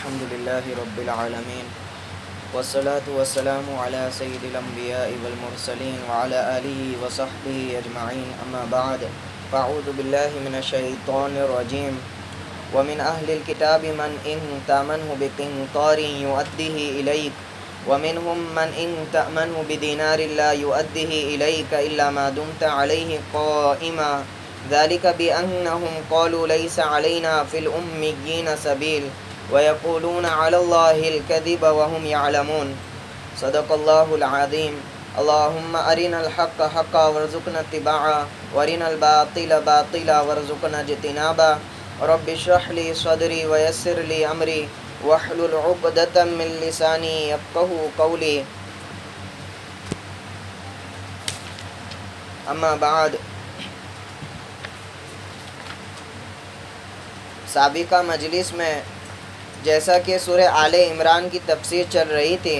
الحمد لله رب العالمين والصلاة والسلام على سيد الأنبياء والمرسلين وعلى آله وصحبه أجمعين أما بعد فأعوذ بالله من الشيطان الرجيم ومن أهل الكتاب من إن تأمنه بقنطار يؤديه إليك ومنهم من إن تأمنه بدينار لا يؤديه إليك إلا ما دمت عليه قائما ذلك بأنهم قالوا ليس علينا في الأميين سبيل ويقولون على الله الكذب وهم يعلمون صدق الله العظيم اللهم أرنا الحق حقا وارزقنا اتباعه وارنا الباطل باطلا وارزقنا اجتنابه رب اشرح لي صدري ويسر لي أمري واحلل عقدة من لساني يفقهوا قولي أما بعد سابقہ مجلس میں جیسا کہ سورہ آل عمران کی تفسیر چل رہی تھی،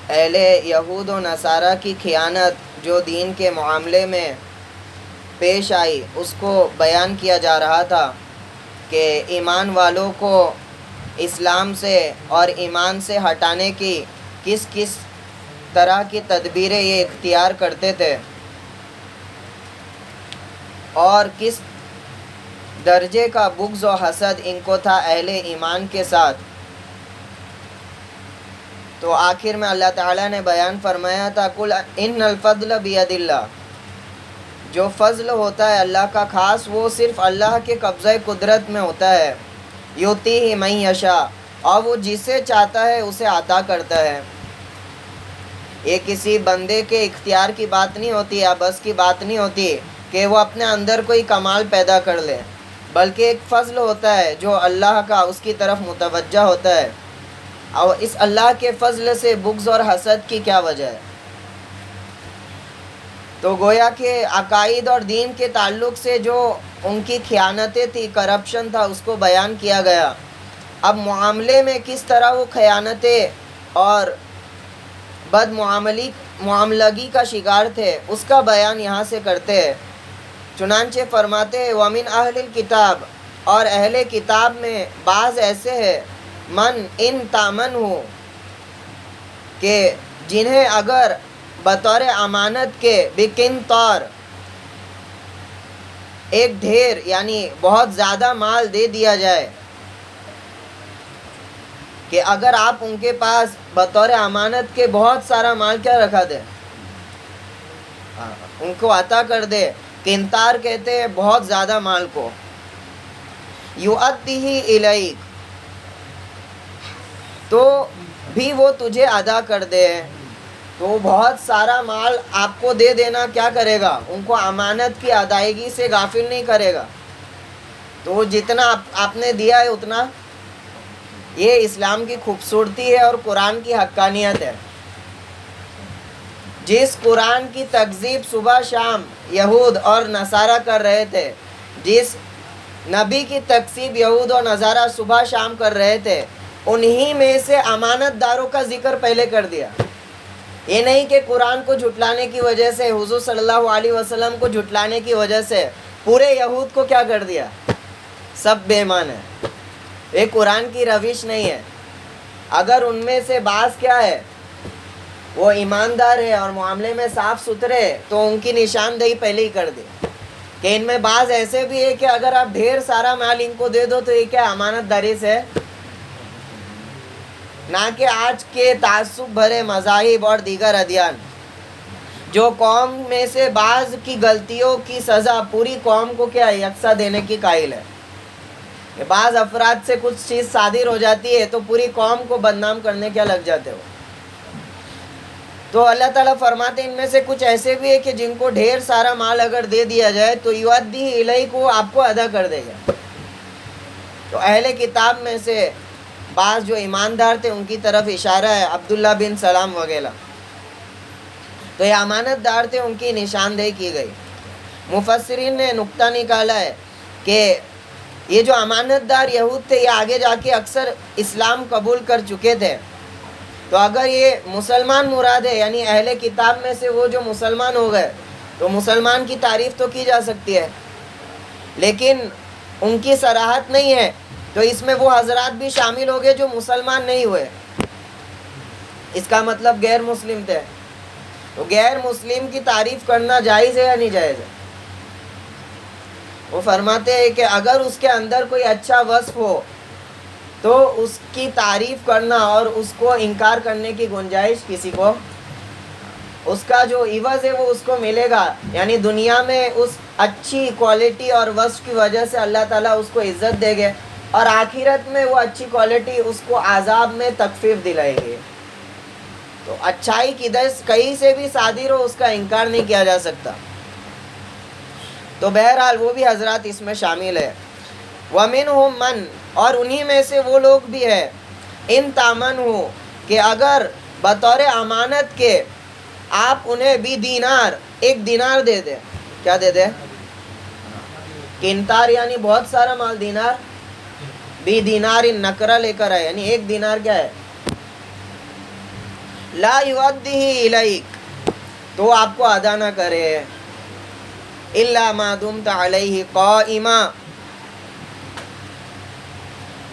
اہل یہود و نصارہ کی خیانت جو دین کے معاملے میں پیش آئی اس کو بیان کیا جا رہا تھا کہ ایمان والوں کو اسلام سے اور ایمان سے ہٹانے کی کس کس طرح کی تدبیریں یہ اختیار کرتے تھے اور کس درجے کا بغض و حسد ان کو تھا اہل ایمان کے ساتھ۔ تو آخر میں اللہ تعالیٰ نے بیان فرمایا تھا قل ان الفضل بید اللہ، جو فضل ہوتا ہے اللہ کا خاص وہ صرف اللہ کے قبضہ قدرت میں ہوتا ہے، یؤتیہ من یشاء، اور وہ جسے چاہتا ہے اسے عطا کرتا ہے۔ یہ کسی بندے کے اختیار کی بات نہیں ہوتی یا بس کی بات نہیں ہوتی کہ وہ اپنے اندر کوئی کمال پیدا کر لے، بلکہ ایک فضل ہوتا ہے جو اللہ کا اس کی طرف متوجہ ہوتا ہے، اور اس اللہ کے فضل سے بغض اور حسد کی کیا وجہ ہے؟ تو گویا کہ عقائد اور دین کے تعلق سے جو ان کی خیانتیں تھی، کرپشن تھا، اس کو بیان کیا گیا۔ اب معاملے میں کس طرح وہ خیانتیں اور بد معاملگی کا شکار تھے اس کا بیان یہاں سے کرتے ہیں۔ چنانچہ فرماتے ہیں وَمِنْ أَهْلِ الْكِتَابِ، اور اہل کتاب میں بعض ایسے ہیں من ان تامن ہو کہ جنہیں اگر بطور امانت کے بقنطار ایک ڈھیر یعنی بہت زیادہ مال دے دیا جائے، کہ اگر آپ ان کے پاس بطور امانت کے بہت سارا مال کیا رکھا دے، ان کو عطا کر دے، قنطار کہتے ہیں بہت زیادہ مال کو، یؤدیہ الیک، تو بھی وہ تجھے ادا کر دے، تو بہت سارا مال آپ کو دے دینا کیا کرے گا؟ ان کو امانت کی ادائیگی سے غافل نہیں کرے گا، تو وہ جتنا آپ نے دیا ہے اتنا، یہ اسلام کی خوبصورتی ہے اور قرآن کی حقانیت ہے۔ جس قرآن کی تکذیب صبح شام یہود اور نصارہ کر رہے تھے، جس نبی کی تکذیب یہود اور نصارہ صبح شام کر رہے تھے، انہی میں سے امانت داروں کا ذکر پہلے کر دیا۔ یہ نہیں کہ قرآن کو جھٹلانے کی وجہ سے، حضور صلی اللہ علیہ وسلم کو جھٹلانے کی وجہ سے پورے یہود کو کیا کر دیا، سب بے ایمان ہے۔ یہ قرآن کی روش نہیں ہے۔ اگر ان میں سے بعض کیا ہے وہ ایماندار ہے اور معاملے میں صاف ستھرے، تو ان کی نشاندہی پہلے ہی کر دی کہ ان میں بعض ایسے بھی ہے کہ اگر آپ ڈھیر سارا مال ان کو دے دو تو یہ کیا امانت داری سے، نہ کہ آج کے تعصب بھرے مذاہب اور دیگر ادیان جو قوم میں سے بعض کی غلطیوں کی سزا پوری قوم کو کیا یکساں دینے کی قائل ہے، کہ بعض افراد سے کچھ چیز صادر ہو جاتی ہے تو پوری قوم کو بدنام کرنے کیا لگ جاتے ہو۔ تو اللہ تعالیٰ فرماتے ہیں ان میں سے کچھ ایسے بھی ہے کہ جن کو ڈھیر سارا مال اگر دے دیا جائے تو یؤدیہ الیک، کو آپ کو ادا کر دے گا۔ تو اہل کتاب میں سے بعض جو ایماندار تھے ان کی طرف اشارہ ہے، عبداللہ بن سلام وغیرہ، تو یہ امانت دار تھے، ان کی نشاندہی کی گئی۔ مفسرین نے نقطہ نکالا ہے کہ یہ جو امانت دار یہود تھے یہ آگے جا کے اکثر اسلام قبول کر چکے تھے، تو اگر یہ مسلمان مراد ہے یعنی اہل کتاب میں سے وہ جو مسلمان ہو گئے تو مسلمان کی تعریف تو کی جا سکتی ہے، لیکن ان کی صراحت نہیں ہے تو اس میں وہ حضرات بھی شامل ہو گئے جو مسلمان نہیں ہوئے، اس کا مطلب غیر مسلم تھے. تو غیر مسلم کی تعریف کرنا جائز ہے یا نہیں جائز ہے؟ وہ فرماتے ہیں کہ اگر اس کے اندر کوئی اچھا وصف ہو تو اس کی تعریف کرنا اور اس کو انکار کرنے کی گنجائش کسی کو، اس کا جو عوض ہے وہ اس کو ملے گا. یعنی دنیا میں اس اچھی کوالٹی اور وصف کی وجہ سے اللہ تعالیٰ اس کو عزت دے گے، اور آخرت میں وہ اچھی کوالٹی اس کو عذاب میں تخفیف دلائے گی. تو اچھائی کدھر کہیں سے بھی صادر ہو، اس کا انکار نہیں کیا جا سکتا. تو بہرحال وہ بھی حضرات اس میں شامل ہے. وَمِنْهُمْ مَنْ، اور انہی میں سے وہ لوگ بھی ہے، ان تامن ہو کہ اگر بطور امانت کے آپ انہیں بھی دینار، ایک دینار دے دیں. کیا دے دیں؟ قنطار یعنی بہت سارا مال. دینار بھی دینار نکرہ لے کر آئے، یعنی ایک دینار کیا ہے؟ لا یؤدیہ الیک، تو آپ کو ادا نہ کرے. الا ما دمت علیہ قائما،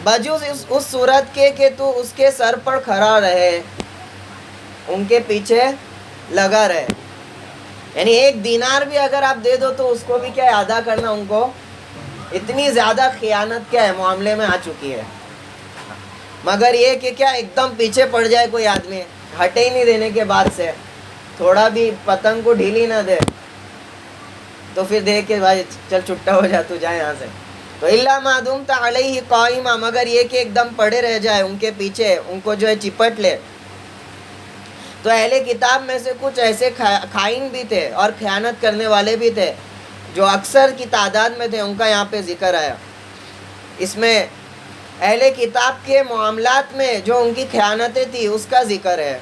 بجز اس صورت کے کہ تو اس کے سر پر کھڑا رہے، ان کے پیچھے لگا رہے. یعنی ایک دینار بھی اگر آپ دے دو تو اس کو بھی کیا ہے؟ ادا کرنا. ان کو اتنی زیادہ خیانت کیا ہے معاملے میں آ چکی ہے. مگر یہ کہ کیا ایک دم پیچھے پڑ جائے کوئی آدمی، ہٹے ہی نہیں دینے کے بعد سے، تھوڑا بھی پتنگ کو ڈھیلی نہ دے، تو پھر دیکھ کے بھائی چل چھٹا ہو جا، تو جائے یہاں سے. تو الا ما دمت علیہ قائما، مگر یہ کہ ایک دم پڑے رہ جائے ان کے پیچھے، ان کو جو ہے چپٹ لے. تو اہل کتاب میں سے کچھ ایسے خائن بھی تھے اور خیانت کرنے والے بھی تھے جو اکثر کی تعداد میں تھے، ان کا یہاں پہ ذکر آیا. اس میں اہل کتاب کے معاملات میں جو ان کی خیانتیں تھی اس کا ذکر ہے.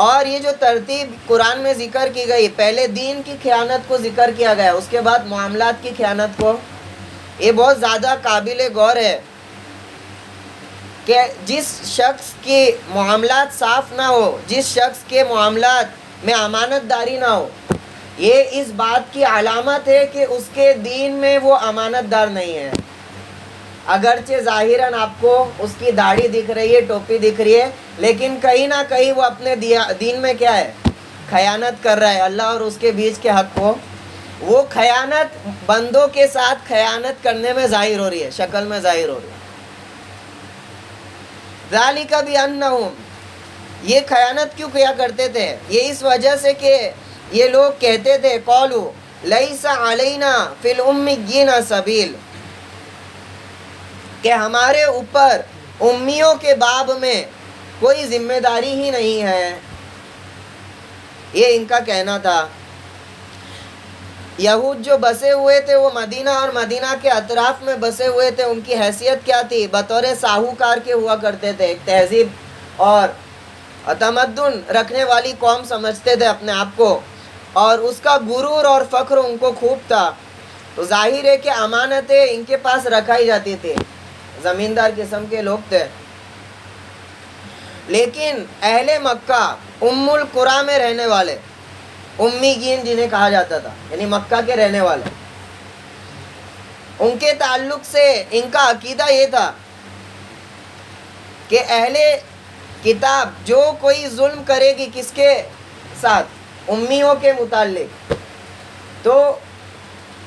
اور یہ جو ترتیب قرآن میں ذکر کی گئی، پہلے دین کی خیانت کو ذکر کیا گیا، اس کے بعد معاملات کی خیانت کو، یہ بہت زیادہ قابل غور ہے کہ جس شخص کی معاملات صاف نہ ہو، جس شخص کے معاملات میں امانت داری نہ ہو، یہ اس بات کی علامت ہے کہ اس کے دین میں وہ امانت دار نہیں ہے. اگرچہ ظاہراً آپ کو اس کی داڑھی دکھ رہی ہے، ٹوپی دکھ رہی ہے، لیکن کہیں نہ کہیں وہ اپنے دین میں کیا ہے؟ خیانت کر رہا ہے اللہ اور اس کے بیچ کے حق کو. وہ خیانت بندوں کے ساتھ خیانت کرنے میں ظاہر ہو رہی ہے، شکل میں ظاہر ہو رہی ہے. ذالک بأنہم، یہ خیانت کیوں کیا کرتے تھے؟ یہ اس وجہ سے کہ یہ لوگ کہتے تھے قولوا لیس علینا فی الامیین سبیل، کہ ہمارے اوپر امیوں کے باب میں کوئی ذمہ داری ہی نہیں ہے. یہ ان کا کہنا تھا. یہود جو بسے ہوئے تھے وہ مدینہ اور مدینہ کے اطراف میں بسے ہوئے تھے، ان کی حیثیت کیا تھی؟ بطور ساہوکار کے ہوا کرتے تھے، ایک تہذیب اور تمدن رکھنے والی قوم سمجھتے تھے اپنے آپ کو، اور اس کا غرور اور فخر ان کو خوب تھا. تو ظاہر ہے کہ امانتیں ان کے پاس رکھائی جاتی تھی، زمیندار قسم کے لوگ تھے. لیکن اہل مکہ، ام القریٰ میں رہنے والے، امیین جنہیں کہا جاتا تھا، یعنی مکہ کے رہنے والے، ان کے تعلق سے ان کا عقیدہ یہ تھا کہ اہل کتاب جو کوئی ظلم کرے گی کس کے ساتھ؟ امیوں کے متعلق، تو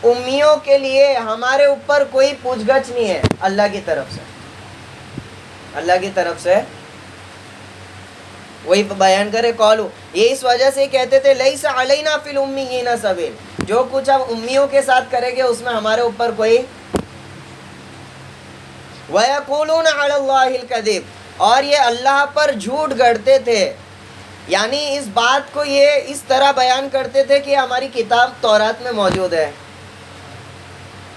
امیوں کے لیے ہمارے اوپر کوئی پوچھ گچھ نہیں ہے اللہ کی طرف سے. اللہ کی طرف سے وہی بیان کرے قولوا، یہ اس وجہ سے کہتے تھے لیس علینا فی الامیین سبیل، جو کچھ ہم امیوں کے ساتھ کریں گے اس میں ہمارے اوپر کوئی. وَيَقُولُونَ عَلَى اللَّهِ الْكَذِبَ، اور یہ اللہ پر جھوٹ گڑھتے تھے. یعنی اس بات کو یہ اس طرح بیان کرتے تھے کہ ہماری کتاب تورات میں موجود ہے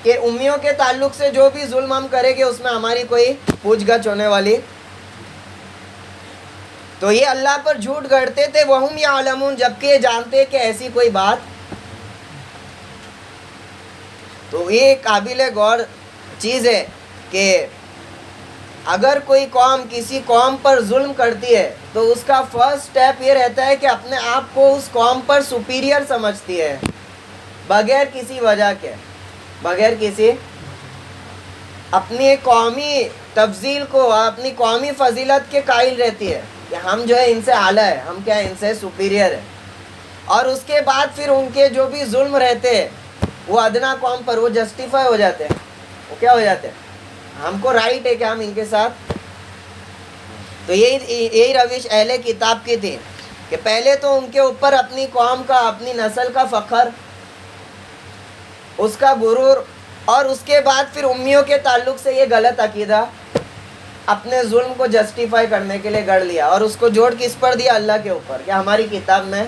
کہ امیوں کے تعلق سے جو بھی ظلم ہم کریں گے اس میں ہماری کوئی پوچھ گچھ ہونے والی. تو یہ اللہ پر جھوٹ گڑھتے تھے. وَهُمْ يَعْلَمُونَ، جبکہ یہ جانتے کہ ایسی کوئی بات. تو یہ قابل غور چیز ہے کہ اگر کوئی قوم کسی قوم پر ظلم کرتی ہے تو اس کا فرسٹ سٹیپ یہ رہتا ہے کہ اپنے آپ کو اس قوم پر سپیریئر سمجھتی ہے، بغیر کسی وجہ کے، بغیر کسی اپنی قومی تفضیل کو، اپنی قومی فضیلت کے قائل رہتی ہے کہ ہم جو ہے ان سے اعلیٰ ہے، ہم کیا ان سے سپیریئر ہے، اور اس کے بعد پھر ان کے جو بھی ظلم رہتے ہیں وہ ادنا قوم پر وہ جسٹیفائی ہو جاتے ہیں، وہ کیا ہو جاتے ہیں، ہم کو رائٹ ہے کہ ہم ان کے ساتھ. تو یہی روش اہل کتاب کی تھی کہ پہلے تو ان کے اوپر اپنی قوم کا، اپنی نسل کا فخر، اس کا غرور، اور اس کے بعد پھر امیوں کے تعلق سے یہ غلط عقیدہ اپنے ظلم کو جسٹیفائی کرنے کے لیے گڑھ لیا، اور اس کو جوڑ کس پر دیا؟ اللہ کے اوپر، کہ ہماری کتاب میں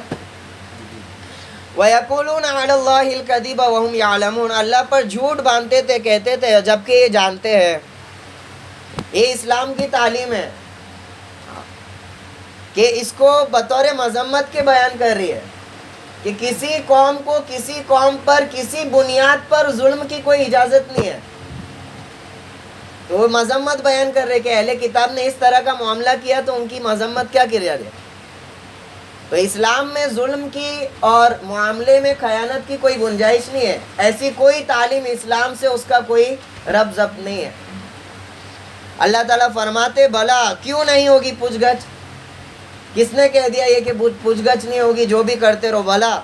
وَيَقُولُونَ عَلَى اللَّهِ الْكَذِبَ وَهُمْ يَعْلَمُونَ، اللہ پر جھوٹ باندھتے تھے، کہتے تھے جبکہ یہ جانتے ہیں. یہ اسلام کی تعلیم ہے کہ اس کو بطور مذمت کے بیان کر رہی ہے کہ کسی قوم کو، کسی قوم پر کسی بنیاد پر ظلم کی کوئی اجازت نہیں ہے. تو وہ مذمت بیان کر رہے کہ اہل کتاب نے اس طرح کا معاملہ کیا تو ان کی مذمت کیا کی جائے. تو اسلام میں ظلم کی اور معاملے میں خیانت کی کوئی گنجائش نہیں ہے. ایسی کوئی تعلیم اسلام سے اس کا کوئی ربط ضبط نہیں ہے. اللہ تعالیٰ فرماتے بلا کیوں نہیں ہوگی پوچھ گچھ. کس نے کہہ دیا یہ کہ پوچھ گچھ نہیں ہوگی، جو بھی کرتے رہو. بلا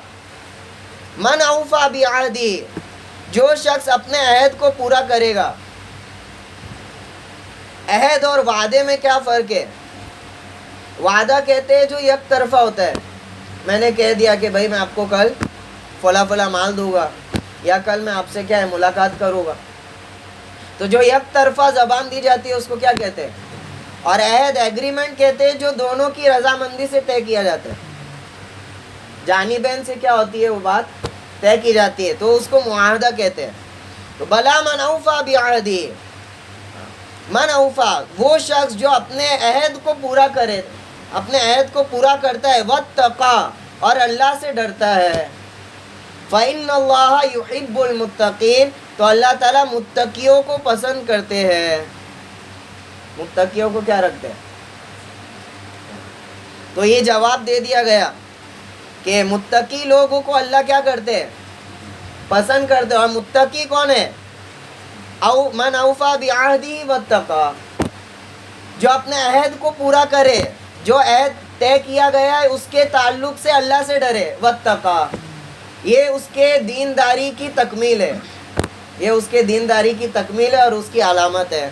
من اوفا بعہدی، جو شخص اپنے عہد کو پورا کرے گا. عہد اور وعدے میں کیا فرق ہے؟ وعدہ کہتے ہیں جو یک طرفہ ہوتا ہے. میں نے کہہ دیا کہ بھائی میں آپ کو کل فلاں مال دوں گا، یا کل میں آپ سے کیا ہے ملاقات کروں گا. تو جو یک طرفہ زبان دی جاتی ہے اس کو کیا کہتے ہیں؟ اور عہد، ایگریمنٹ کہتے ہیں جو دونوں کی رضامندی سے طے کیا جاتا ہے. جانبین سے کیا ہوتی ہے وہ بات طے کی جاتی ہے، تو اس کو معاہدہ کہتے ہیں. تو بلا من اوفا بعہدی، من اوفا وہ شخص جو اپنے عہد کو پورا کرے، اپنے عہد کو پورا کرتا ہے، واتقا اور اللہ سے ڈرتا ہے. فإن اللہ یحب المتقین، تو اللہ تعالیٰ متقیوں کو پسند کرتے ہیں. متقیوں کو کیا رکھتے ہیں؟ تو یہ جواب دے دیا گیا کہ متقی لوگوں کو اللہ کیا کرتے ہیں؟ پسند کرتے ہیں. اور متقی کون ہے؟ او من اوفا بعہدی واتقا، جو اپنے عہد کو پورا کرے، جو عہد طے کیا گیا ہے اس کے تعلق سے اللہ سے ڈرے. واتقا، یہ اس کے دینداری کی تکمیل ہے، یہ اس کے دینداری کی تکمیل ہے اور اس کی علامت ہے.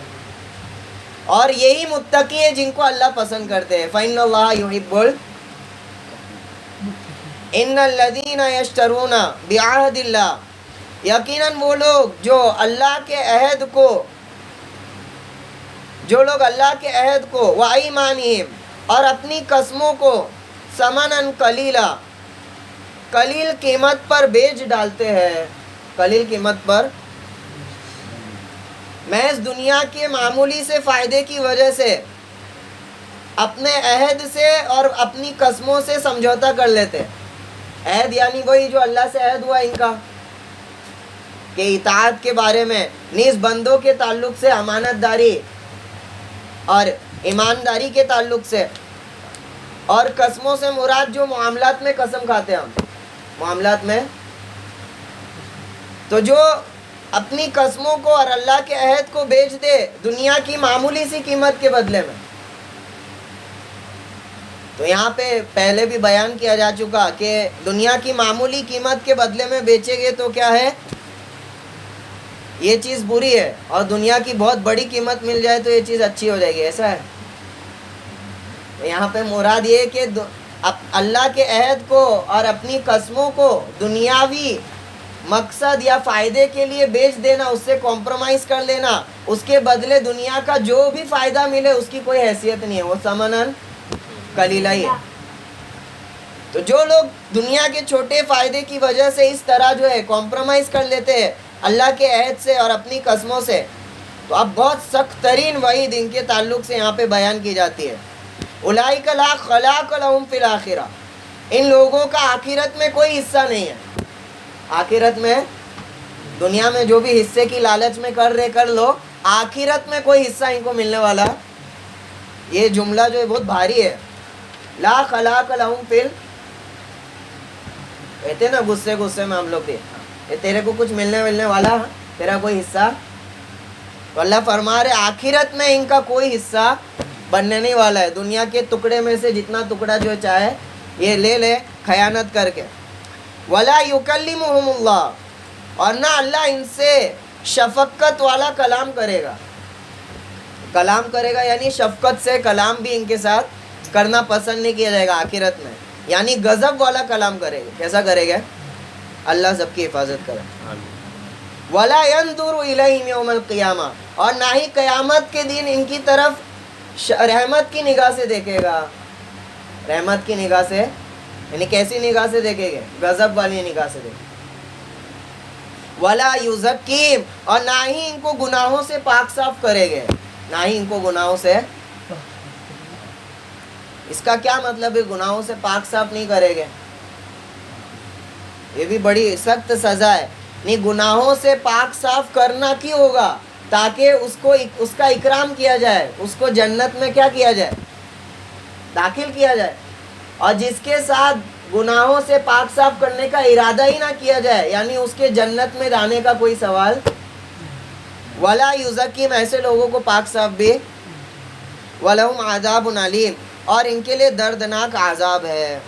اور یہی متقی ہے جن کو اللہ پسند کرتے ہیں. فإن اللہ یحب ان الذین یشترون بعہد اللہ، یقیناً وہ لوگ جو اللہ کے عہد کو، جو لوگ اللہ کے عہد کو، وایمانہم اور اپنی قسموں کو، ثمناً قلیلا قلیل قیمت پر بیچ ڈالتے ہیں. قلیل قیمت پر، محض دنیا کے معمولی سے فائدے کی وجہ سے اپنے عہد سے اور اپنی قسموں سے سمجھوتا کر لیتے. عہد یعنی وہی جو اللہ سے عہد ہوا ان کا کہ اطاعت کے بارے میں، نیز بندوں کے تعلق سے امانت داری اور ایمانداری کے تعلق سے، اور قسموں سے مراد جو معاملات میں قسم کھاتے ہیں ہم، معاملات میں. تو جو اپنی قسموں کو اور اللہ کے عہد کو بیچ دے دنیا کی معمولی سی قیمت کے بدلے میں. تو یہاں پہ پہلے بھی بیان کیا جا چکا کہ دنیا کی معمولی قیمت کے بدلے میں بیچے گے تو کیا ہے، یہ چیز بری ہے، اور دنیا کی بہت بڑی قیمت مل جائے تو یہ چیز اچھی ہو جائے گی، ایسا ہے. تو یہاں پہ مراد یہ کہ اللہ کے عہد کو اور اپنی قسموں کو دنیاوی مقصد یا فائدے کے لیے بیچ دینا، اس سے کمپرومائز کر لینا، اس کے بدلے دنیا کا جو بھی فائدہ ملے اس کی کوئی حیثیت نہیں ہے، وہ ثمناً قلیلا ہی ہے. تو جو لوگ دنیا کے چھوٹے فائدے کی وجہ سے اس طرح جو ہے کمپرومائز کر لیتے ہیں اللہ کے عہد سے اور اپنی قسموں سے، تو اب بہت سخت ترین وعید ان کے تعلق سے یہاں پہ بیان کی جاتی ہے. اولئک لا خلاق لهم فی الآخرہ، ان لوگوں کا آخرت میں کوئی حصہ نہیں ہے. آخرت میں، دنیا میں جو بھی حصے کی لالچ میں کر رہے کر لو، آخرت میں کوئی حصہ ان کو ملنے والا. یہ جملہ جو ہے بہت بھاری ہے. لا خلاق لهم فی کہتے نا غصے میں ہم لوگ یہ تیرے کو کچھ ملنے والا، تیرا کوئی حصہ تو اللہ فرما رہے آخرت میں ان کا کوئی حصہ بننے نہیں والا ہے. دنیا کے ٹکڑے میں سے جتنا ٹکڑا جو چاہے یہ لے لے خیانت کر کے. ولا یکلمہم اللہ، اور نہ اللہ ان سے شفقت والا کلام کرے گا. کلام کرے گا یعنی شفقت سے کلام بھی ان کے ساتھ کرنا پسند نہیں کیا جائے گا آخرت میں، یعنی غضب والا کلام کرے گا. کیسا کرے گا؟ اللہ سب کی حفاظت کرے. ولا ينظر الیہم یوم القیامہ، اور نہ ہی قیامت کے دن ان کی طرف رحمت کی نگاہ سے دیکھے گا. رحمت کی نگاہ سے یعنی کیسی نگاہ سے دیکھے گا؟ غضب والی نگاہ سے دیکھے. ولا یزکیم، اور نہ ہی ان کو گناہوں سے پاک صاف کرے گے. نہ ہی ان کو گناہوں سے، اس کا کیا مطلب ہے گناہوں سے پاک صاف نہیں کرے گے؟ یہ بھی بڑی سخت سزا ہے. نہیں، گناہوں سے پاک صاف کرنا کیوں ہوگا؟ تاکہ اس کا اکرام کیا جائے، اس کو جنت میں کیا کیا جائے؟ داخل کیا جائے. اور جس کے ساتھ گناہوں سے پاک صاف کرنے کا ارادہ ہی نہ کیا جائے، یعنی اس کے جنت میں جانے کا کوئی سوال. ولا یزکیم، ایسے لوگوں کو پاک صاف بھی. وَلَهُمْ عَذَابٌ عَلِيمٌ، اور ان کے لیے دردناک عذاب ہے.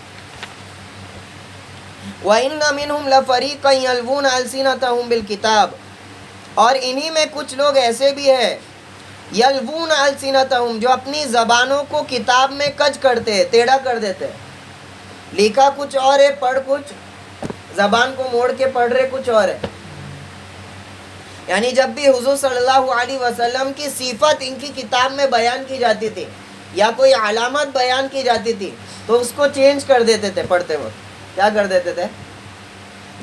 وَإِنَّ مِنْهُمْ لَفَرِيقًا يَلْوُونَ أَلْسِنَتَهُمْ بِالْكِتَابِ، اور انہی میں کچھ لوگ ایسے بھی ہیں یلوون السنتہم، جو اپنی زبانوں کو کتاب میں کج کرتے ہیں، ٹیڑھا کر دیتے ہیں. لکھا کچھ اور ہے، پڑھ کچھ، زبان کو موڑ کے پڑھ رہے کچھ اور ہے. یعنی جب بھی حضور صلی اللہ علیہ وسلم کی صفت ان کی کتاب میں بیان کی جاتی تھی یا کوئی علامت بیان کی جاتی تھی تو اس کو چینج کر دیتے تھے. پڑھتے وقت کیا کر دیتے تھے؟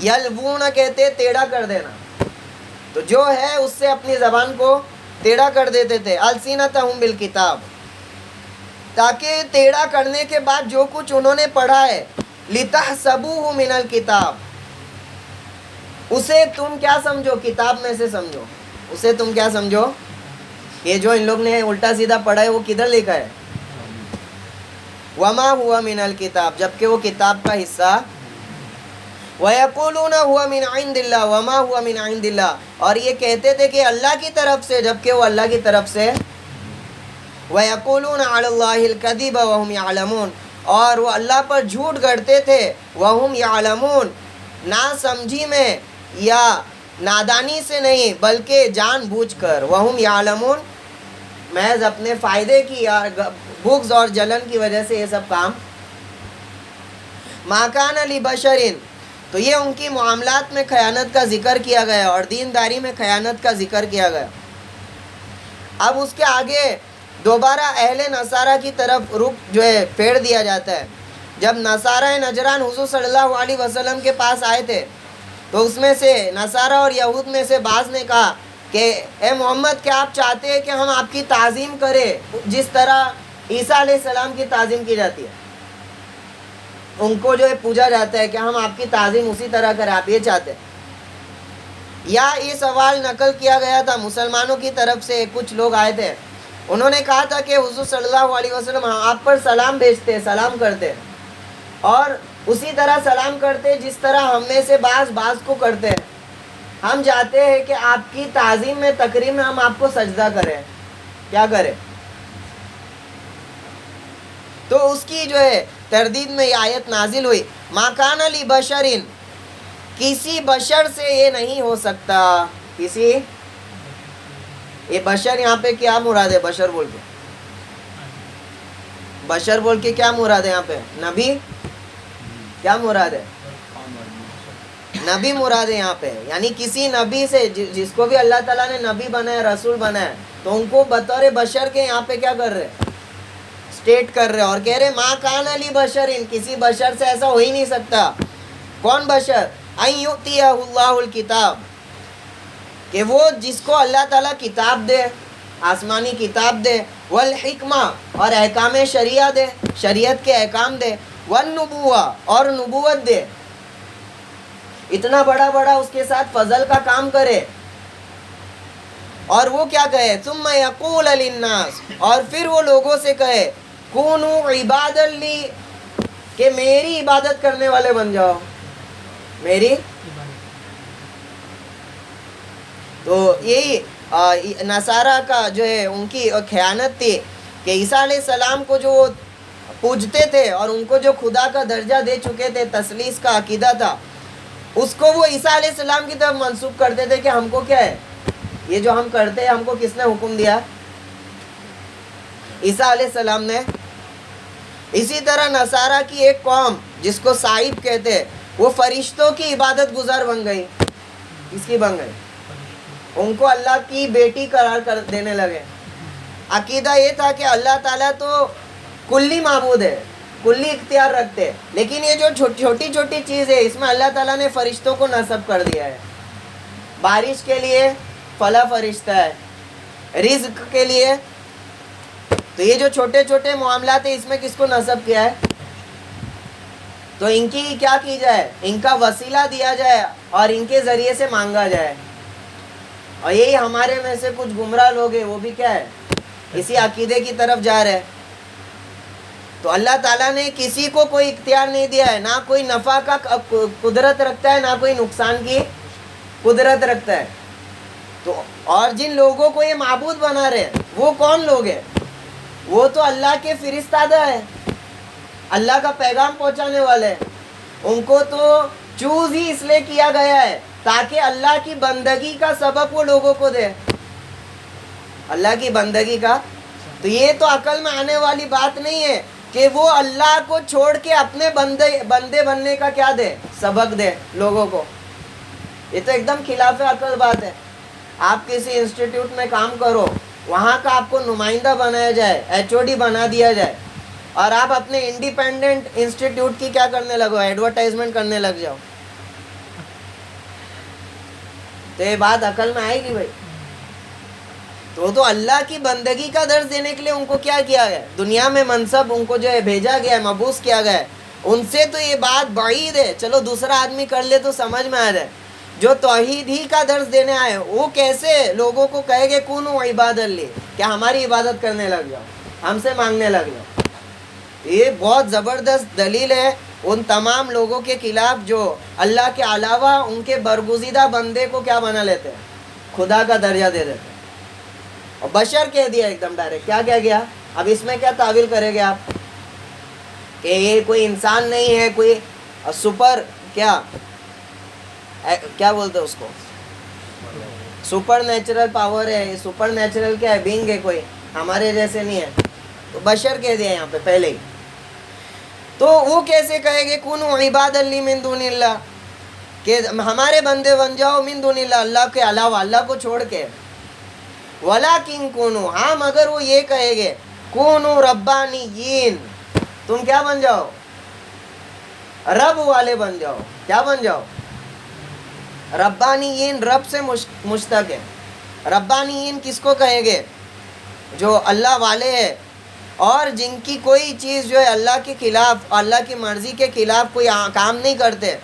یلوون کہتے ٹیڑھا کر دینا. تو جو ہے اس سے اپنی زبان کو ٹیڑھا کر دیتے تھے. السنتہم بالکتاب، تاکہ ٹیڑھا کرنے کے بعد جو کچھ انہوں نے پڑھا ہے لتحسبوہ من الکتاب، اسے تم کیا سمجھو؟ کتاب میں سے سمجھو. اسے تم کیا سمجھو؟ یہ جو ان لوگ نے الٹا سیدھا پڑھا ہے وہ کدھر لکھا ہے؟ وما ہوا من الکتاب، جبکہ وہ کتاب کا حصہ. وَيَقُولُونَ هُوَ مِنْ عِنْدِ اللَّهِ وَمَا هُوَ مِنْ عِنْدِ اللَّهِ، اور یہ کہتے تھے کہ اللہ کی طرف سے، جبکہ وہ اللہ کی طرف سے. وَيَقُولُونَ عَلَى اللَّهِ الْكَذِبَ وَهُمْ يَعْلَمُونَ، اور وہ اللہ پر جھوٹ گڑتے تھے. وَهُمْ يَعْلَمُونَ، نا سمجھی میں یا نادانی سے نہیں بلکہ جان بوجھ کر. وَهُمْ يَعْلَمُونَ، محض اپنے فائدے کی یا بغض اور جلن کی وجہ سے یہ سب کام. مَا كَانَ لِبَشَرٍ، تو یہ ان کی معاملات میں خیانت کا ذکر کیا گیا اور دینداری میں خیانت کا ذکر کیا گیا. اب اس کے آگے دوبارہ اہل نصارہ کی طرف رخ جو ہے پھیر دیا جاتا ہے. جب نصارہ نجران حضور صلی اللہ علیہ وسلم کے پاس آئے تھے تو اس میں سے نصارہ اور یہود میں سے بعض نے کہا کہ اے محمد، کیا آپ چاہتے ہیں کہ ہم آپ کی تعظیم کریں جس طرح عیسیٰ علیہ السلام کی تعظیم کی جاتی ہے؟ ان کو جو ہے پوجا جاتا ہے کہ ہم آپ کی تعظیم اسی طرح کریں، آپ یہ چاہتے ہیں؟ یا یہ سوال نقل کیا گیا تھا مسلمانوں کی طرف سے. کچھ لوگ آئے تھے، انہوں نے کہا تھا کہ حضور صلی اللہ علیہ وسلم آپ پر سلام بھیجتے، سلام کرتے، اور اسی طرح سلام کرتے جس طرح ہم میں سے بعض کو کرتے ہیں. ہم چاہتے ہیں کہ آپ کی تعظیم میں، تکریم میں ہم آپ کو سجدہ کریں. کیا کریں؟ تو اس کی جو ہے تردید میں یہ آیت نازل ہوئی. ما کان لبشر، کسی بشر سے یہ نہیں ہو سکتا. کسی، یہ بشر یہاں پہ کیا مراد ہے؟ بشر بول کے، بشر بول کے کیا مراد ہے یہاں پہ؟ نبی؟ کیا مراد ہے؟ نبی مراد ہے یہاں پہ. یعنی کسی نبی سے، جس کو بھی اللہ تعالیٰ نے نبی بنایا، رسول بنایا، تو ان کو بطور بشر کے یہاں پہ کیا کر رہے؟ اسٹیٹ کر رہے اور کہہ رہے ما کان لبشر، کسی بشر سے ایسا ہو ہی نہیں سکتا. کون بشر؟ ان یؤتیہ اللہ الکتاب، کہ وہ جس کو اللہ تعالیٰ کتاب دے، آسمانی کتاب دے، والحکمہ، اور احکام شریعہ دے، شریعت کے احکام دے، والنبوہ، اور نبوت دے. اتنا بڑا اس کے ساتھ فضل کا کام کرے، اور وہ کیا کہے؟ ثم یقول للناس، اور پھر وہ لوگوں سے کہے کونوا عبادا لی، کہ میری عبادت کرنے والے بن جاؤ، میری. تو یہی نصارہ کا جو ہے ان کی خیانت تھی کہ عیسیٰ علیہ السلام کو جو پوجتے تھے اور ان کو جو خدا کا درجہ دے چکے تھے، تثلیث کا عقیدہ تھا، اس کو وہ عیسیٰ علیہ السلام کی طرف منسوب کرتے تھے کہ ہم کو کیا ہے یہ جو ہم کرتے ہیں، ہم کو کس نے حکم دیا؟ عیسیٰ علیہ السلام نے۔ اسی طرح نصارہ کی ایک قوم جس کو صائب کہتے ہیں، وہ فرشتوں کی عبادت گزار بن گئی۔ کس کی بن گئی؟ ان کو اللہ کی بیٹی قرار کر دینے لگے۔ عقیدہ یہ تھا کہ اللہ تعالیٰ تو کلی معبود ہے، کلی اختیار رکھتے، لیکن یہ جو چھوٹی چھوٹی چیز ہے اس میں اللہ تعالیٰ نے فرشتوں کو نصب کر دیا ہے۔ بارش کے لیے فلاں فرشتہ ہے، رزق کے لیے، تو یہ جو چھوٹے چھوٹے معاملات ہیں اس میں کس کو نصب کیا ہے؟ تو ان کی کیا کی جائے؟ ان کا وسیلہ دیا جائے اور ان کے ذریعے سے مانگا جائے۔ اور یہی ہمارے میں سے کچھ گمراہ لوگ ہیں، وہ بھی کیا ہے؟ اسی عقیدے کی طرف جا رہے۔ تو اللہ تعالیٰ نے کسی کو کوئی اختیار نہیں دیا ہے، نہ کوئی نفع کا قدرت رکھتا ہے، نہ کوئی نقصان کی قدرت رکھتا ہے۔ تو اور جن لوگوں کو یہ معبود بنا رہے ہیں وہ کون لوگ ہیں؟ وہ تو اللہ کے فرستادہ ہیں، اللہ کا پیغام پہنچانے والے ہیں۔ ان کو تو چوز ہی اس لیے کیا گیا ہے تاکہ اللہ کی بندگی کا سبب وہ لوگوں کو دے، اللہ کی بندگی کا۔ تو یہ تو عقل میں آنے والی بات نہیں ہے کہ وہ اللہ کو چھوڑ کے اپنے بندے بننے کا کیا دے؟ سبق دے لوگوں کو۔ یہ تو ایک دم خلاف عقل بات ہے۔ آپ کسی انسٹیٹیوٹ میں کام کرو، وہاں کا آپ کو نمائندہ بنایا جائے، HOD بنا دیا جائے، اور آپ اپنے انڈیپینڈنٹ انسٹیٹیوٹ کی کیا کرنے لگو؟ ایڈورٹائزمنٹ کرنے لگ جاؤ، تو یہ بات عقل میں آئے گی بھائی؟ تو اللہ کی بندگی کا درس دینے کے لیے ان کو کیا کیا گیا؟ دنیا میں منصب ان کو جو ہے بھیجا گیا ہے، مبعوث کیا گیا ہے۔ ان سے تو یہ بات بعید ہے، چلو دوسرا آدمی کر لے تو سمجھ میں آ جائے۔ جو توحید ہی کا درس دینے آئے وہ کیسے لوگوں کو کہے گے کونو عباد لی، کہ ہماری عبادت کرنے لگ جاؤ، ہم سے مانگنے لگ جاؤ؟ یہ بہت زبردست دلیل ہے ان تمام لوگوں کے خلاف جو اللہ کے علاوہ ان کے برگزیدہ بندے کو کیا بنا لیتے ہیں؟ خدا کا درجہ دے دیتے ہیں۔ اور بشر کہہ دیا ایک دم ڈائریکٹ، کیا کہہ گیا؟ اب اس میں کیا تعویل کرے گے آپ کہ یہ کوئی انسان نہیں ہے، کوئی سپر کیا بولتے اس کو، سپر نیچرل پاور ہے، سپر نیچرل کیا ہے؟ بینگ ہے، کوئی ہمارے جیسے نہیں ہے۔ تو بشر کہہ دیا یہاں پہ پہلے ہی۔ تو وہ کیسے کہے گے کونو عباد لی من دون اللہ، کہ ہمارے بندے بن جاؤ من دون اللہ، اللہ کے علاوہ، اللہ کو چھوڑ کے۔ ولیکن کونو، ہاں مگر وہ یہ کہے گے کونو ربانیین، تم کیا بن جاؤ؟ رب والے بن جاؤ۔ کیا بن جاؤ؟ ربانیین، رب سے مشتق ہے۔ ربانیین کس کو کہیں گے؟ جو اللہ والے ہیں اور جن کی کوئی چیز جو ہے اللہ کے خلاف، اللہ کی مرضی کے خلاف کوئی کام نہیں کرتے،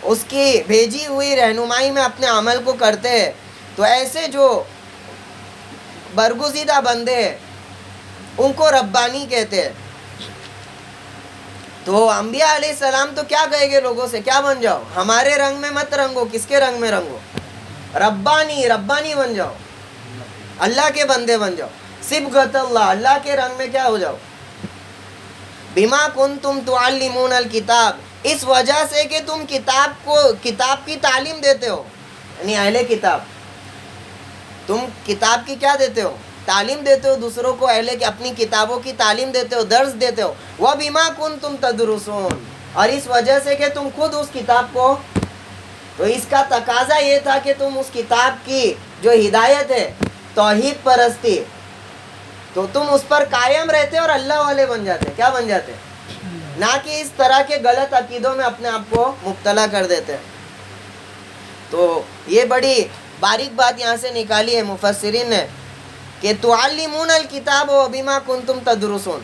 اس کی بھیجی ہوئی رہنمائی میں اپنے عمل کو کرتے ہیں، تو ایسے جو برگزیدہ بندے ہیں ان کو ربانی کہتے ہیں۔ تو انبیاء علیہ السلام تو کیا کہے گے لوگوں سے؟ کیا بن جاؤ؟ ہمارے رنگ میں مت رنگو، کس کے رنگ میں رنگو؟ ربانی، ربانی بن جاؤ، اللہ کے بندے بن جاؤ۔ صبغت اللہ، اللہ کے رنگ میں کیا ہو جاؤ؟ بما کنتم تعلمون الکتاب، اس وجہ سے کہ تم کتاب کی تعلیم دیتے ہو، یعنی اہل کتاب، تم کتاب کی کیا دیتے ہو؟ تعلیم دیتے ہو دوسروں کو، اپنی کتابوں کی تعلیم دیتے ہو، درس دیتے ہو۔ وَبِمَا كُنْتُمْ تَدْرُسُونَ، اور اس وجہ سے کہ تم خود اس کتاب کو، تو اس کا تقاضا یہ تھا کہ تم اس کتاب کی جو ہدایت ہے توحید پرستی، تو تم اس پر قائم رہتے اور اللہ والے بن جاتے۔ کیا بن جاتے؟ نہ کہ اس طرح کے غلط عقیدوں میں اپنے آپ کو مبتلا کر دیتے۔ تو یہ بڑی باریک بات یہاں سے نکالی ہے مفسرین نے کہ تعلمون الکتاب وبما کنتم تدرسون،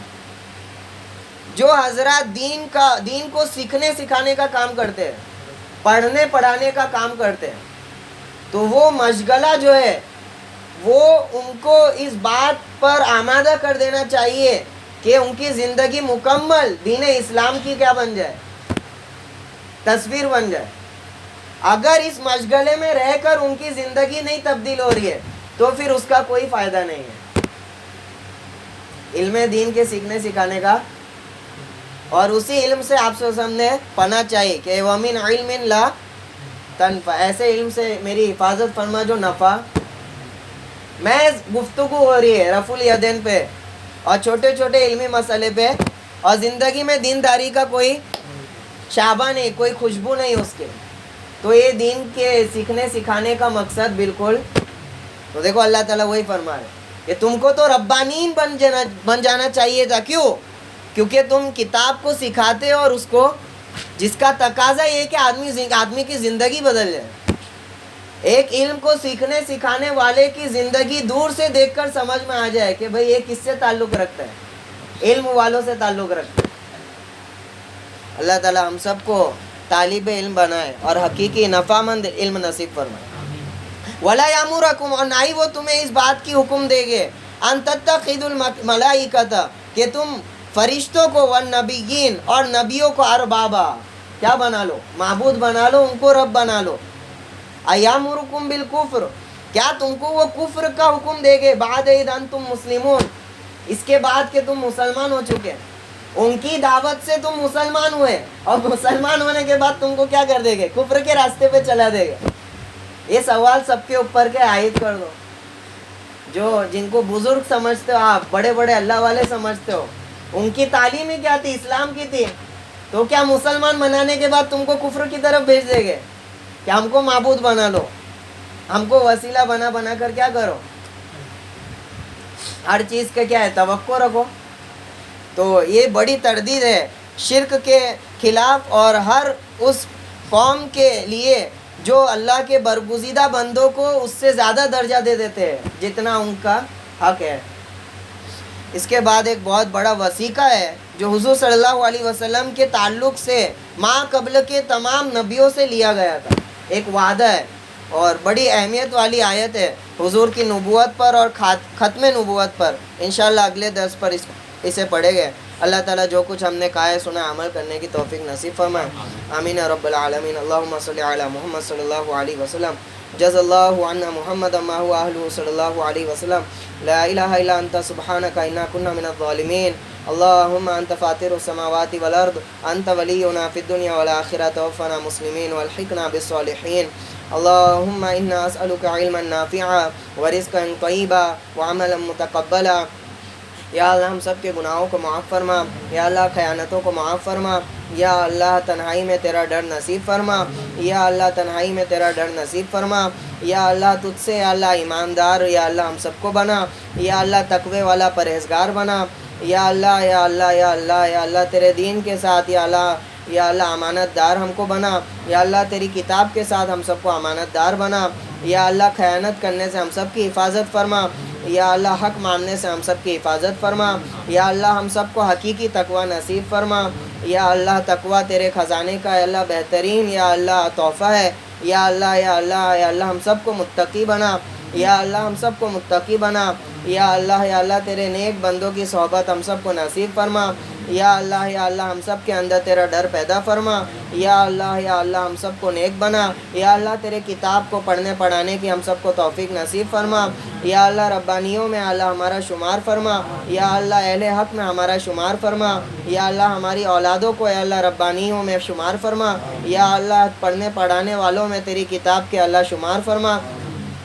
جو حضرات دین کو سیکھنے سکھانے کا کام کرتے ہیں، پڑھنے پڑھانے کا کام کرتے ہیں، تو وہ مشغلہ جو ہے وہ ان کو اس بات پر آمادہ کر دینا چاہیے کہ ان کی زندگی مکمل دین اسلام کی کیا بن جائے؟ تصویر بن جائے۔ اگر اس مشغلے میں رہ کر ان کی زندگی نہیں تبدیل ہو رہی ہے تو پھر اس کا کوئی فائدہ نہیں ہے علم دین کے سیکھنے سکھانے کا. اور اسی علم سے آپ سے نے پناہ چاہیے کہ وَمِنْ عِلْمٍ لَا تَنْفَعُ، ایسے علم سے میری حفاظت فرما جو نفع. میں گفتگو ہو رہی ہے رفع الیدین پہ اور چھوٹے چھوٹے علمی مسئلے پہ، اور زندگی میں دینداری کا کوئی شعبہ نہیں، کوئی خوشبو نہیں اس کے. تو یہ دین کے سیکھنے سکھانے کا مقصد بالکل. تو دیکھو اللہ تعالیٰ وہی فرما رہے کہ تم کو تو ربانین بن جانا چاہیے تھا. کیوں؟ کیونکہ تم کتاب کو سکھاتے ہو اور اس کو، جس کا تقاضا یہ کہ آدمی کی زندگی بدل جائے. ایک علم کو سیکھنے سکھانے والے کی زندگی دور سے دیکھ کر سمجھ میں آ جائے کہ بھئی یہ کس سے تعلق رکھتا ہے، علم والوں سے تعلق رکھتا ہے. اللہ تعالیٰ ہم سب کو طالب علم بنائے اور حقیقی نفع مند علم نصیب فرمائے. وَلَا يَأْمُرَكُمْ، اور نہ ہی وہ تمہیں اس بات کی حکم دے گے أَن تَتَّخِذُوا الْمَلَائِكَةَ کہ تم فرشتوں کو والنبیین اور نبیوں کو اربابا کیا بنا لو، معبود بنا لو، ان کو رب بنا لو. أَيَأْمُرُكُمْ بِالْكُفْرِ، کیا تم کو وہ کفر کا حکم دے گے بعد اذ انتم مسلمون، اس کے بعد کہ تم مسلمان ہو چکے. ان کی دعوت سے تم مسلمان ہوئے اور مسلمان ہونے کے بعد تم کو کیا کر دے گے، کفر کے راستے پہ چلا دے گے. یہ سوال سب کے اوپر کے عائد کر دو. جن کو بزرگ سمجھتے ہو آپ، بڑے بڑے اللہ والے سمجھتے ہو، ان کی تعلیم ہی کیا تھی، اسلام کی تھی. تو کیا مسلمان بنانے کے بعد تم کو کفر کی طرف بھیج دے گے کہ ہم کو معبود بنا لو، ہم کو وسیلہ بنا کر کیا کرو. ہر چیز کا کیا ہے، توقع رکھو. تو یہ بڑی تردید ہے شرک کے خلاف، اور ہر اس قوم کے لیے جو اللہ کے برگزیدہ بندوں کو اس سے زیادہ درجہ دے دیتے ہیں جتنا ان کا حق ہے. اس کے بعد ایک بہت بڑا وثیقہ ہے جو حضور صلی اللہ علیہ وسلم کے تعلق سے ماں قبل کے تمام نبیوں سے لیا گیا تھا. ایک وعدہ ہے اور بڑی اہمیت والی آیت ہے حضور کی نبوت پر اور ختم نبوت پر. انشاءاللہ اگلے درس پر اسے پڑھیں گے. اللہ تعالیٰ جو کچھ ہم نے کہا ہے سنا عمل کرنے کی توفیق نصیب فرمائے. آمین یا رب العالمین. اللہم صلی علی محمد صلی اللہ علیہ وسلم. جز اللہ عنا محمد ما هو اہلہ صلی اللہ علیہ وسلم. لا الہ الا انت سبحانک انا کنا من الظالمین. اللہم انت فاطر السماوات والارض، انت ولینا فی الدنیا والآخرہ، توفنا مسلمین والحقنا بالصالحین. اللہم انا اسألک علما نافعا ورزقا طیبا وعملا متقبلا. یا اللہ ہم سب کے گناہوں کو معاف فرما، یا اللہ خیانتوں کو معاف فرما، یا اللہ تنہائی میں تیرا ڈر نصیب فرما، یا اللہ تنہائی میں تیرا ڈر نصیب فرما. یا اللہ تجھ سے یا اللہ ایماندار یا اللہ ہم سب کو بنا، یا اللہ تقوی والا پرہیزگار بنا. یا اللہ یا اللہ یا اللہ یا اللہ تیرے دین کے ساتھ یا اللہ امانت دار ہم کو بنا. یا اللہ تیری کتاب کے ساتھ ہم سب کو امانت دار بنا. یا اللہ خیانت کرنے سے ہم سب کی حفاظت فرما. یا اللہ حق ماننے سے ہم سب کی حفاظت فرما. یا اللہ ہم سب کو حقیقی تقوی نصیب فرما. یا اللہ تقوی تیرے خزانے کا یا اللہ بہترین یا اللہ تحفہ ہے. یا اللہ یا اللہ یا اللہ ہم سب کو متقی بنا. یا اللہ ہم سب کو متقی بنا. یا اللہ تیرے نیک بندوں کی صحبت ہم سب کو نصیب فرما. یا اللہ ہم سب کے اندر تیرا ڈر پیدا فرما. یا اللہ ہم سب کو نیک بنا. یا اللہ تیرے کتاب کو پڑھنے پڑھانے کی ہم سب کو توفیق نصیب فرما. یا اللہ ربانیوں میں اللہ ہمارا شمار فرما. یا اللہ اہل حق میں ہمارا شمار فرما. یا اللہ ہماری اولادوں کو یا اللہ ربانیوں میں شمار فرما. یا اللہ پڑھنے پڑھانے والوں میں تیری کتاب کے اللہ شمار فرما.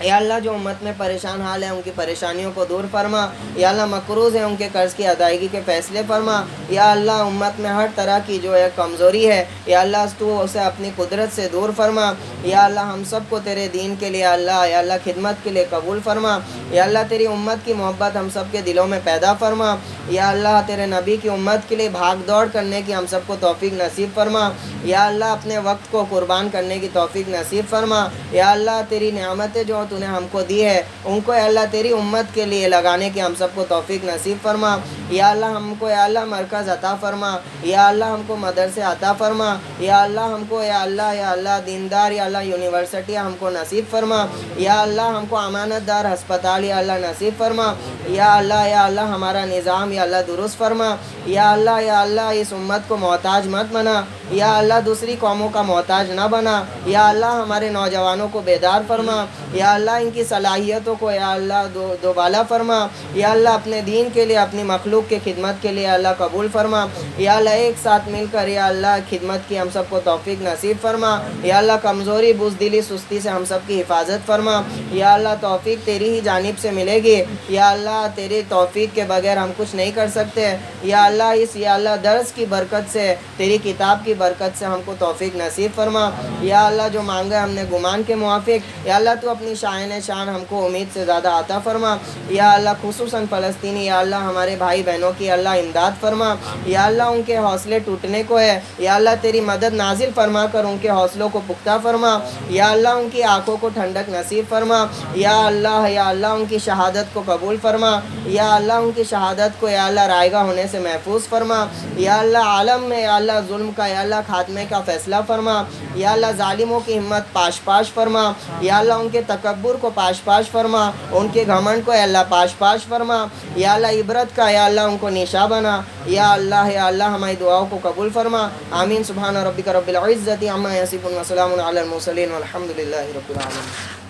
یا اللہ جو امت میں پریشان حال ہے ان کی پریشانیوں کو دور فرما. یا اللہ مقروض ہیں ان کے قرض کی ادائیگی کے فیصلے فرما. یا اللہ امت میں ہر طرح کی جو ہے کمزوری ہے یا اللہ تو اسے اپنی قدرت سے دور فرما. یا اللہ ہم سب کو تیرے دین کے لیے یا اللہ خدمت کے لیے قبول فرما. یا اللہ تیری امت کی محبت ہم سب کے دلوں میں پیدا فرما. یا اللہ تیرے نبی کی امت کے لیے بھاگ دوڑ کرنے کی ہم سب کو توفیق نصیب فرما. یا اللہ اپنے وقت کو قربان کرنے کی توفیق نصیب فرما. یا اللہ تیری نعمتیں جو تو نے ہم کو دی ہے ان کو یا اللہ تیری امت کے لیے لگانے کی ہم سب کو توفیق نصیب فرما. یا اللہ ہم کو یا اللہ مرکز عطا فرما. یا اللہ ہم کو مدرسے عطا فرما. یا اللہ ہم کو یا اللہ دیندار یا اللہ یونیورسٹی ہم کو نصیب فرما. یا اللہ ہم کو امانت دار ہسپتال یا اللہ نصیب فرما. یا اللہ ہمارا نظام یا اللہ درست فرما. یا اللہ اس امت کو محتاج مت بنا. یا اللہ دوسری قوموں کا محتاج نہ بنا. یا اللہ ہمارے نوجوانوں کو بیدار فرما. یا اللہ ان کی صلاحیتوں کو یا اللہ دوبالا فرما. یا اللہ اپنے دین کے لیے اپنی مخلوق کے خدمت کے لیے اللہ قبول فرما. یا اللہ ایک ساتھ مل کر یا اللہ خدمت کی ہم سب کو توفیق نصیب فرما. یا اللہ کمزوری بزدلی سستی سے ہم سب کی حفاظت فرما. یا اللہ توفیق تیری ہی جانب سے ملے گی. یا اللہ تیری توفیق کے بغیر ہم کچھ نہیں کر سکتے. یا اللہ درس کی برکت سے تیری کتاب کی برکت سے ہم کو توفیق نصیب فرما. یا اللہ جو مانگا ہم نے گمان کے موافق یا اللہ تو اپنی شان ہم کو امید سے زیادہ عطا فرما. یا اللہ خصوصاً فلسطینی یا اللہ ہمارے بھائی بہنوں کی اللہ امداد فرما. یا اللہ ان کے حوصلے ٹوٹنے کو ہے. یا اللہ تیری مدد نازل فرما کر ان کے حوصلوں کو پختہ فرما. یا اللہ ان کی آنکھوں کو ٹھنڈک نصیب فرما. یا اللہ ان کی شہادت کو قبول فرما. یا اللہ ان کی شہادت کو یا اللہ رائگاں ہونے سے محفوظ فرما. یا اللہ عالم میں یا اللہ ظلم کا یا اللہ خاتمے کا فیصلہ فرما. یا اللہ ظالموں کی ہمت پاش فرما. یا اللہ ان کے تکبر کو پاش فرما. ان کے گھمنڈ کو یا اللہ پاش فرما. یا اللہ عبرت کا یا اللہ ان کو نشاں بنا. یا اللہ ہماری دعاؤں کو قبول فرما. آمین. سبحان ربک رب العزت عما یصفون وسلام علی المرسلین والحمد للہ رب العالمین.